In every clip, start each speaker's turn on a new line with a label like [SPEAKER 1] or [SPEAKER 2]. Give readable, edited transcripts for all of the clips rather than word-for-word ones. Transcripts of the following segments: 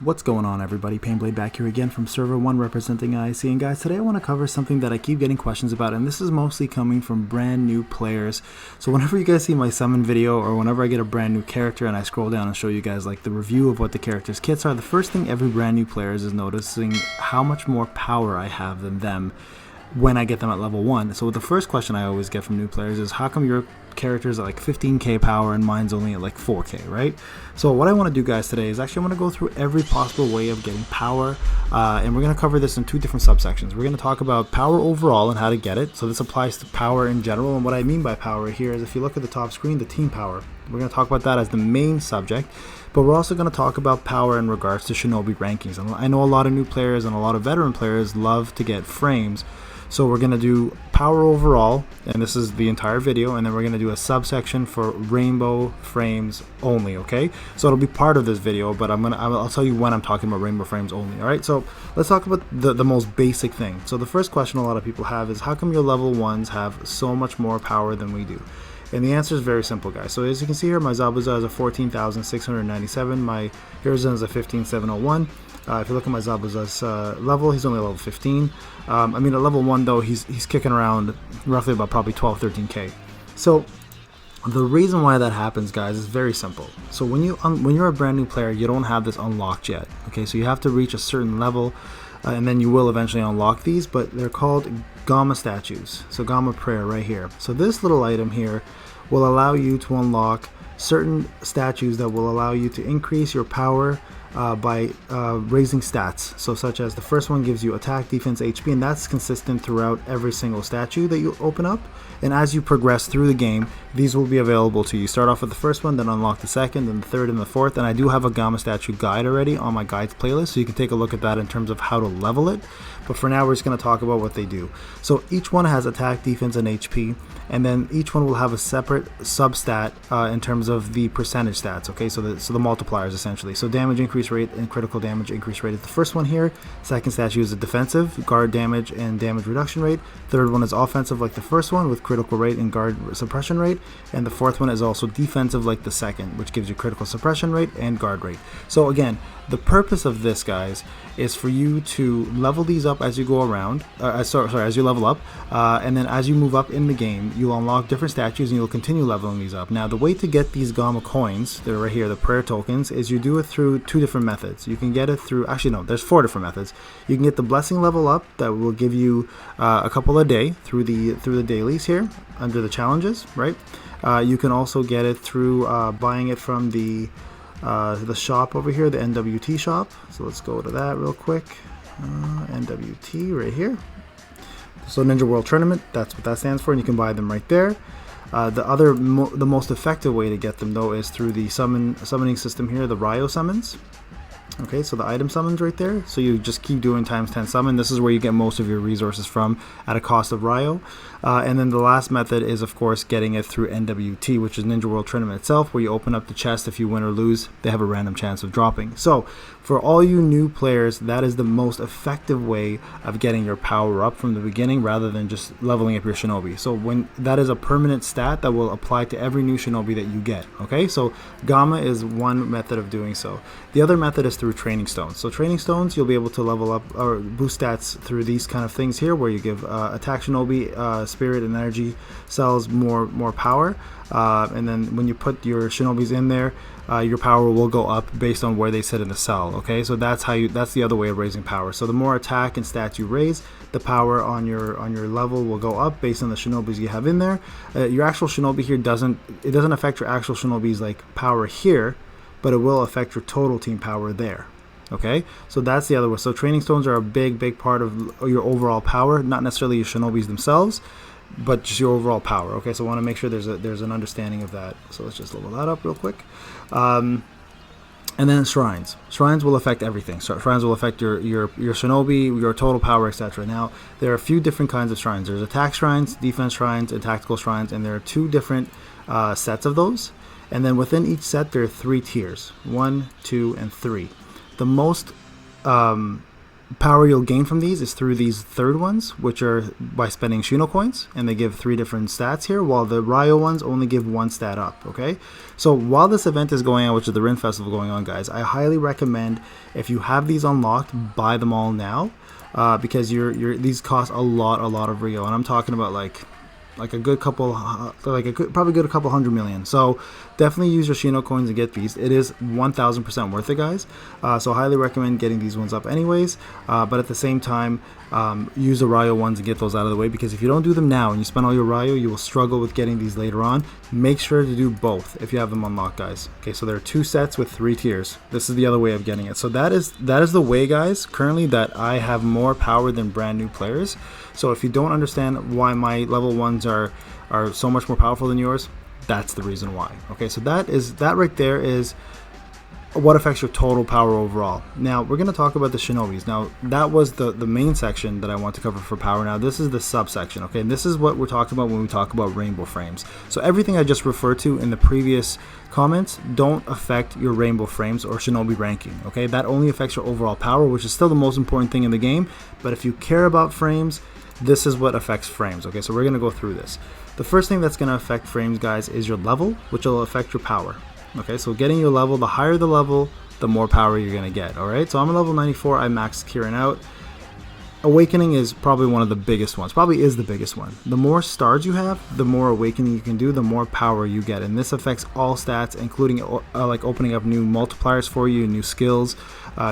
[SPEAKER 1] What's going on, everybody? Payneblade back here again from server 1 representing IC, and guys, today I want to cover something that I keep getting questions about, and this is mostly coming from brand new players. So whenever you guys see my summon video or whenever I get a brand new character and I scroll down and show you guys like the review of what the character's kits are, the first thing every brand new player is noticing how much more power I have than them when I get them at level 1. So the first question I always get from new players is, how come your characters at like 15k power and mine's only at like 4k, right? So what I want to do, guys, today is actually I want to go through every possible way of getting power, and we're going to cover this in two different subsections. We're going to talk about power overall and how to get it. So this applies to power in general, and what I mean by power here is, if you look at the top screen, the team power. We're going to talk about that as the main subject, but we're also going to talk about power in regards to Shinobi rankings. And I know a lot of new players and a lot of veteran players love to get frames. So we're going to do power overall, and this is the entire video, and then we're going to do a subsection for rainbow frames only, okay? So it'll be part of this video, but I'll tell you when I'm talking about rainbow frames only, all right? So let's talk about the most basic thing. So the first question a lot of people have is, how come your level 1s have so much more power than we do? And the answer is very simple, guys. So as you can see here, my Zabuza is a 14,697, my Hiruzen is a 15,701. If you look at my Zabuza's level, he's only level 15. I mean, at level 1, though, he's kicking around roughly about probably 12, 13k. So the reason why that happens, guys, is very simple. So when you're a brand new player, you don't have this unlocked yet. Okay, so you have to reach a certain level, and then you will eventually unlock these, but they're called Gamma statues. So Gamma prayer right here. So this little item here will allow you to unlock certain statues that will allow you to increase your power by raising stats. So such as the first one gives you attack, defense, HP, and that's consistent throughout every single statue that you open up. And as you progress through the game, these will be available to you. Start off with the first one, then unlock the second, then the third, and the fourth. And I do have a Gamma statue guide already on my guides playlist, so you can take a look at that in terms of how to level it. But for now, we're just going to talk about what they do. So each one has attack, defense, and HP, and then each one will have a separate substat in terms of the percentage stats. Okay, so the multipliers essentially. So damage increase rate and critical damage increase rate is the first one here. Second statue is a defensive, guard damage and damage reduction rate. Third one is offensive like the first one with critical rate and guard suppression rate. And the fourth one is also defensive like the second, which gives you critical suppression rate and guard rate. So again, the purpose of this, guys, is for you to level these up as you go around, as you level up, and then as you move up in the game, you'll unlock different statues and you'll continue leveling these up. Now, the way to get these Gamma coins, they're right here, the prayer tokens, is you do it through two different methods. You can get it through, actually no, there's 4 different methods. You can get the blessing level up that will give you a couple a day through the dailies here under the challenges, right? You can also get it through buying it from the shop over here, the NWT shop. So let's go to that real quick. NWT right here. So Ninja World Tournament, that's what that stands for, and you can buy them right there. The most effective way to get them, though, is through the summoning system here, the Ryo summons. Okay, so the item summons right there. So you just keep doing times 10 summon. This is where you get most of your resources from at a cost of Ryo. And then the last method is, of course, getting it through NWT, which is Ninja World Tournament itself, where you open up the chest. If you win or lose, they have a random chance of dropping. So for all you new players, that is the most effective way of getting your power up from the beginning, rather than just leveling up your Shinobi. So when that is a permanent stat that will apply to every new Shinobi that you get. Okay, so Gamma is one method of doing so. The other method is through training stones. So training stones, you'll be able to level up or boost stats through these kind of things here, where you give attack Shinobi, spirit and energy cells more power, and then when you put your Shinobis in there, your power will go up based on where they sit in the cell. Okay, so that's the other way of raising power. So the more attack and stats you raise, the power on your level will go up based on the Shinobis you have in there. Your actual Shinobi here doesn't affect your actual Shinobi's like power here, but it will affect your total team power there. Okay, so that's the other way. So training stones are a big part of your overall power, not necessarily your Shinobis themselves, but just your overall power. Okay, so I want to make sure there's an understanding of that. So let's just level that up real quick. And then shrines. Shrines will affect everything. So shrines will affect your Shinobi, your total power, etc. Now, there are a few different kinds of shrines. There's attack shrines, defense shrines, and tactical shrines, and there are 2 different sets of those. And then within each set, there are 3 tiers: 1, 2, and 3. The most power you'll gain from these is through these third ones, which are by spending Shino coins, and they give 3 different stats here, while the Ryo ones only give 1 stat up, okay? So while this event is going on, which is the Rin Festival going on, guys, I highly recommend, if you have these unlocked, buy them all now, because these cost a lot of Ryo, and I'm talking about like a good couple, probably good a couple 100 million. So definitely use your Shino coins and get these. It is 1000% worth it, guys. So highly recommend getting these ones up anyways. But at the same time, use the Ryo ones and get those out of the way, because if you don't do them now and you spend all your Ryo, you will struggle with getting these later on. Make sure to do both if you have them unlocked, guys. Okay, so there are 2 sets with 3 tiers. This is the other way of getting it. So that is the way, guys, currently, that I have more power than brand new players. So if you don't understand why my level 1s are so much more powerful than yours, that's the reason why. Okay, so that right there is what affects your total power overall. Now we're going to talk about the Shinobis. Now that was the main section that I want to cover for power. Now this is the subsection, okay, and this is what we're talking about when we talk about rainbow frames. So everything I just referred to in the previous comments don't affect your rainbow frames or Shinobi ranking, okay? That only affects your overall power, which is still the most important thing in the game. But if you care about frames, this is what affects frames, okay? So we're going to go through this. The first thing that's going to affect frames, guys, is your level, which will affect your power. Okay, so getting your level, the higher the level, the more power you're going to get, all right? So I'm a level 94, I maxed Kieran out. Awakening is probably one of the biggest ones, probably is the biggest one. The more stars you have, the more awakening you can do, the more power you get. And this affects all stats, including like opening up new multipliers for you, new skills,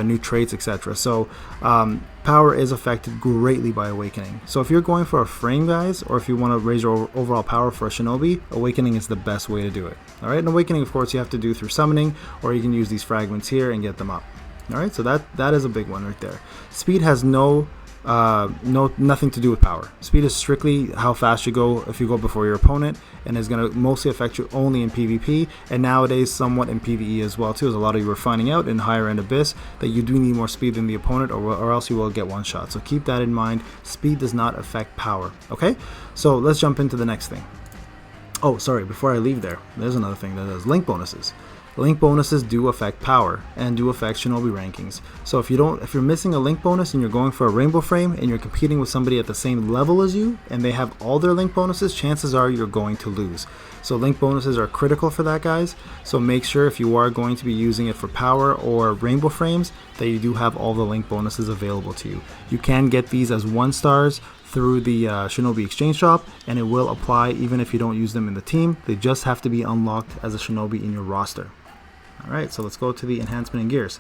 [SPEAKER 1] new traits, etc. So power is affected greatly by awakening. So if you're going for a frame, guys, or if you want to raise your overall power for a Shinobi, awakening is the best way to do it. All right, and awakening, of course, you have to do through summoning, or you can use these fragments here and get them up. All right, so that is a big one right there. Speed has nothing to do with power. Speed is strictly how fast you go if you go before your opponent, and is going to mostly affect you only in PvP, and nowadays somewhat in PvE as well too, as a lot of you are finding out in higher end Abyss that you do need more speed than the opponent, or else you will get one shot. So keep that in mind. Speed does not affect power. Okay, so let's jump into the next thing. Oh, sorry, before I leave there's another thing that does link bonuses. Link bonuses do affect power and do affect Shinobi rankings. So if you're missing a link bonus and you're going for a rainbow frame and you're competing with somebody at the same level as you and they have all their link bonuses, chances are you're going to lose. So link bonuses are critical for that, guys. So make sure if you are going to be using it for power or rainbow frames that you do have all the link bonuses available to you. You can get these as 1 stars through the Shinobi exchange shop, and it will apply even if you don't use them in the team. They just have to be unlocked as a Shinobi in your roster. Alright, so let's go to the enhancement and gears.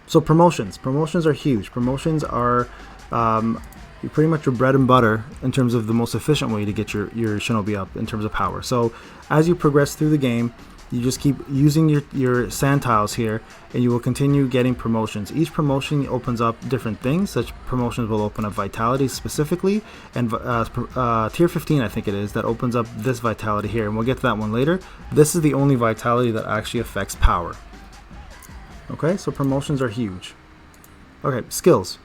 [SPEAKER 1] So promotions. Promotions are huge. Promotions are pretty much your bread and butter in terms of the most efficient way to get your Shinobi up in terms of power. So as you progress through the game, you just keep using your sand tiles here, and you will continue getting promotions. Each promotion opens up different things. Such promotions will open up vitality specifically, and tier 15 I think it is, that opens up this vitality here, and we'll get to that one later. This is the only vitality that actually affects power. Okay, so promotions are huge. Okay, skills.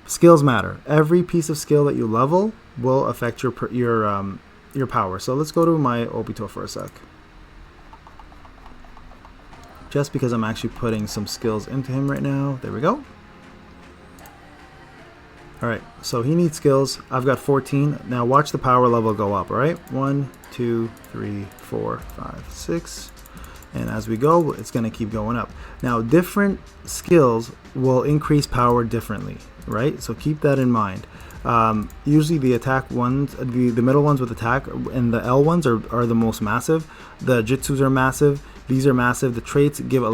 [SPEAKER 1] Skills matter. Every piece of skill that you level will affect your power. So let's go to my Obito for a sec. Just because I'm actually putting some skills into him right now. There we go. Alright, so he needs skills. I've got 14. Now watch the power level go up, alright? 1, 2, 3, 4, 5, 6. And as we go, it's going to keep going up. Now, different skills will increase power differently, right? So keep that in mind. Usually the attack ones, the middle ones with attack, and the L ones are the most massive. The jutsus are massive. These are massive. The traits give a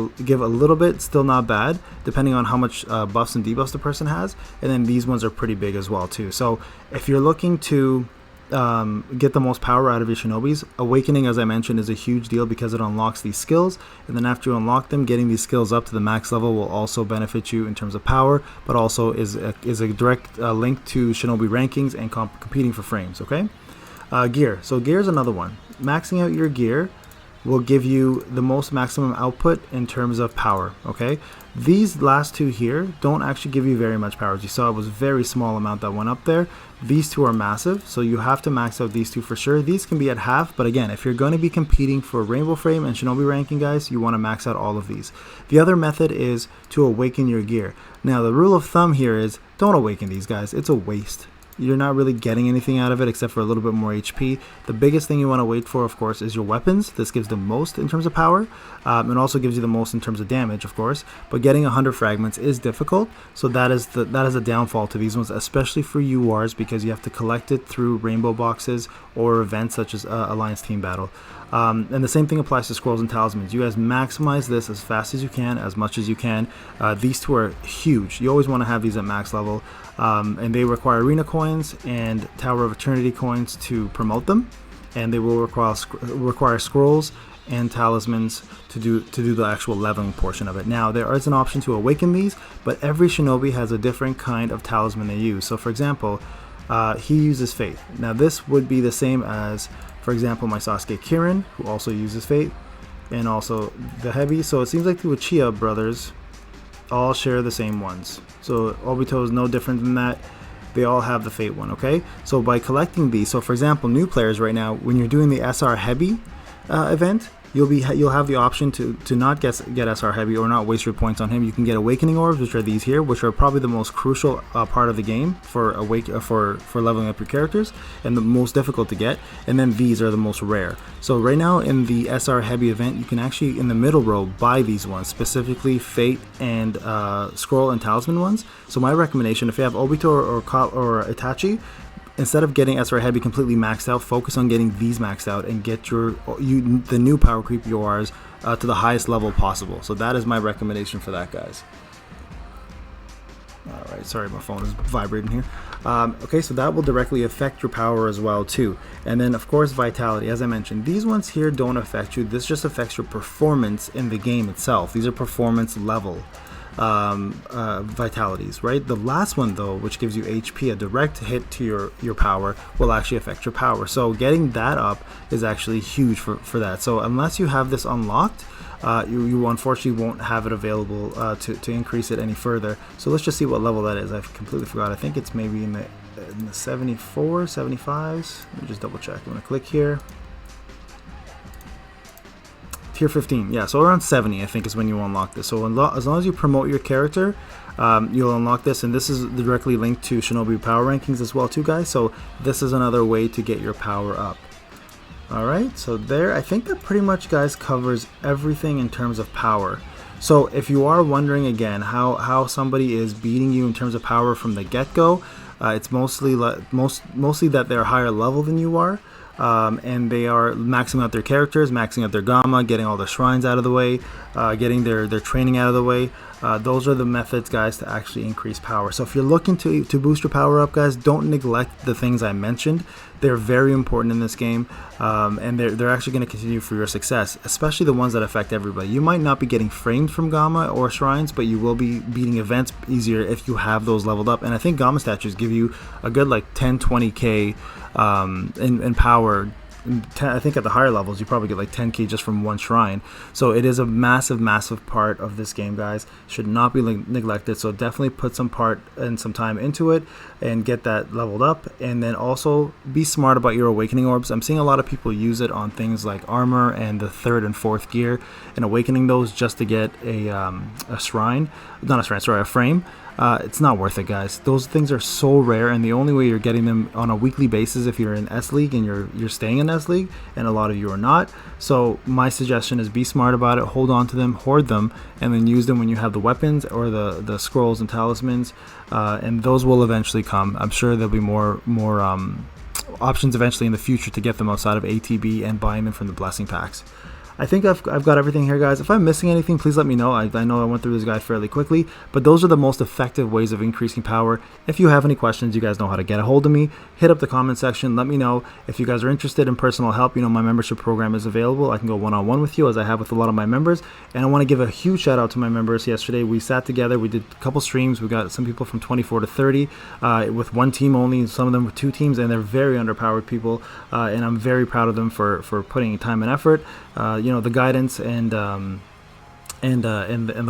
[SPEAKER 1] little bit, still not bad, depending on how much buffs and debuffs the person has. And then these ones are pretty big as well too. So if you're looking to get the most power out of your Shinobis, Awakening, as I mentioned, is a huge deal because it unlocks these skills, and then after you unlock them, getting these skills up to the max level will also benefit you in terms of power, but also is a direct link to Shinobi rankings and competing for frames. Okay, gear. So gear is another one. Maxing out your gear will give you the most maximum output in terms of power. Okay, these last two here don't actually give you very much power. As you saw, it was a very small amount that went up there. These two are massive, so you have to max out these two for sure. These can be at half, but again, if you're going to be competing for Rainbow Frame and Shinobi ranking, guys, you want to max out all of these. The other method is to awaken your gear. Now, the rule of thumb here is don't awaken these guys. It's a waste. You're not really getting anything out of it except for a little bit more HP. The biggest thing you want to wait for, of course, is your weapons. This gives the most in terms of power, and also gives you the most in terms of damage, of course. But getting 100 fragments is difficult, so that is a downfall to these ones, especially for URs, because you have to collect it through rainbow boxes or events such as Alliance Team Battle. And the same thing applies to scrolls and talismans. You guys maximize this as fast as you can, as much as you can. These two are huge. You always want to have these at max level, and they require arena coins and Tower of Eternity coins to promote them, and they will require scrolls and talismans to do the actual leveling portion of it. Now, there is an option to awaken these, but every shinobi has a different kind of talisman they use. So for example, he uses Faith. Now this would be the same as, for example, my Sasuke Kirin, who also uses Fate, and also the Heavy. So it seems like the Uchiha brothers all share the same ones. So Obito is no different than that. They all have the Fate one, okay? So by collecting these, so for example, new players right now, when you're doing the SR Heavy event, you'll have the option to not get SR Heavy or not waste your points on him. You can get Awakening Orbs, which are these here, which are probably the most crucial part of the game for leveling up your characters, and the most difficult to get. And then these are the most rare. So right now in the SR Heavy event, you can actually, in the middle row, buy these ones, specifically Fate and Scroll and Talisman ones. So my recommendation, if you have Obito or Itachi, instead of getting SR Heavy completely maxed out, focus on getting these maxed out and get the new power creep URs to the highest level possible. So that is my recommendation for that, guys. Alright, sorry, my phone is vibrating here. Okay, so that will directly affect your power as well too. And then of course Vitality, as I mentioned, these ones here don't affect you. This just affects your performance in the game itself. These are performance level vitalities, right? The last one though, which gives you HP, a direct hit to your power, will actually affect your power. So getting that up is actually huge for that. So unless you have this unlocked, you unfortunately won't have it available to increase it any further. So let's just see what level that is. I completely forgot. I think it's maybe in the 74, 75s. Let me just double check. I'm gonna click here. Tier 15, yeah, so around 70 I think is when you unlock this. So as long as you promote your character, you'll unlock this, and this is directly linked to Shinobi power rankings as well too, guys. So this is another way to get your power up. Alright, so there, I think that pretty much, guys, covers everything in terms of power. So if you are wondering again how somebody is beating you in terms of power from the get-go, it's mostly that they're higher level than you are. And they are maxing out their characters, maxing out their gamma, getting all their shrines out of the way, getting their training out of the way. Those are the methods, guys, to actually increase power. So if you're looking to boost your power up, guys, don't neglect the things I mentioned. They're very important in this game, and they're actually going to continue for your success, especially the ones that affect everybody. You might not be getting framed from gamma or shrines, but you will be beating events easier if you have those leveled up. And I think gamma statues give you a good like 10-20k in power. I think at the higher levels you probably get like 10k just from one shrine. So it is a massive part of this game, guys. Should not be neglected. So definitely put some part and some time into it and get that leveled up. And then also be smart about your awakening orbs. I'm seeing a lot of people use it on things like armor and the 3rd and 4th gear, and awakening those just to get a shrine, not a shrine, sorry, a frame. It's not worth it, guys. Those things are so rare, and the only way you're getting them on a weekly basis if you're in S League and you're staying in S League, and a lot of you are not. So my suggestion is be smart about it, hold on to them, hoard them, and then use them when you have the weapons or the scrolls and talismans, and those will eventually come. I'm sure there'll be more options eventually in the future to get them outside of ATB and buying them from the blessing packs. I think I've got everything here, guys. If I'm missing anything, please let me know. I know I went through this guide fairly quickly, but those are the most effective ways of increasing power. If you have any questions, you guys know how to get a hold of me. Hit up the comment section. Let me know. If you guys are interested in personal help, you know my membership program is available. I can go one-on-one with you, as I have with a lot of my members. And I want to give a huge shout out to my members. Yesterday we sat together, we did a couple streams. We got some people from 24 to 30 with one team only, some of them with 2 teams, and they're very underpowered people, and I'm very proud of them for putting time and effort. you know, the guidance and the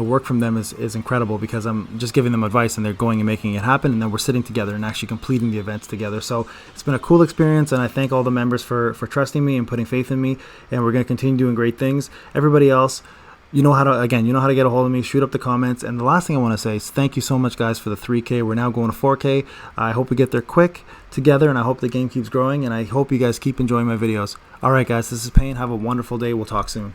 [SPEAKER 1] work from them is incredible, because I'm just giving them advice and they're going and making it happen, and then we're sitting together and actually completing the events together. So it's been a cool experience, and I thank all the members for trusting me and putting faith in me, and we're going to continue doing great things. Everybody else, you know how to get a hold of me. Shoot up the comments. And the last thing I want to say is thank you so much, guys, for the 3K. We're now going to 4K. I hope we get there quick together, and I hope the game keeps growing, and I hope you guys keep enjoying my videos. All right, guys, this is Payne. Have a wonderful day. We'll talk soon.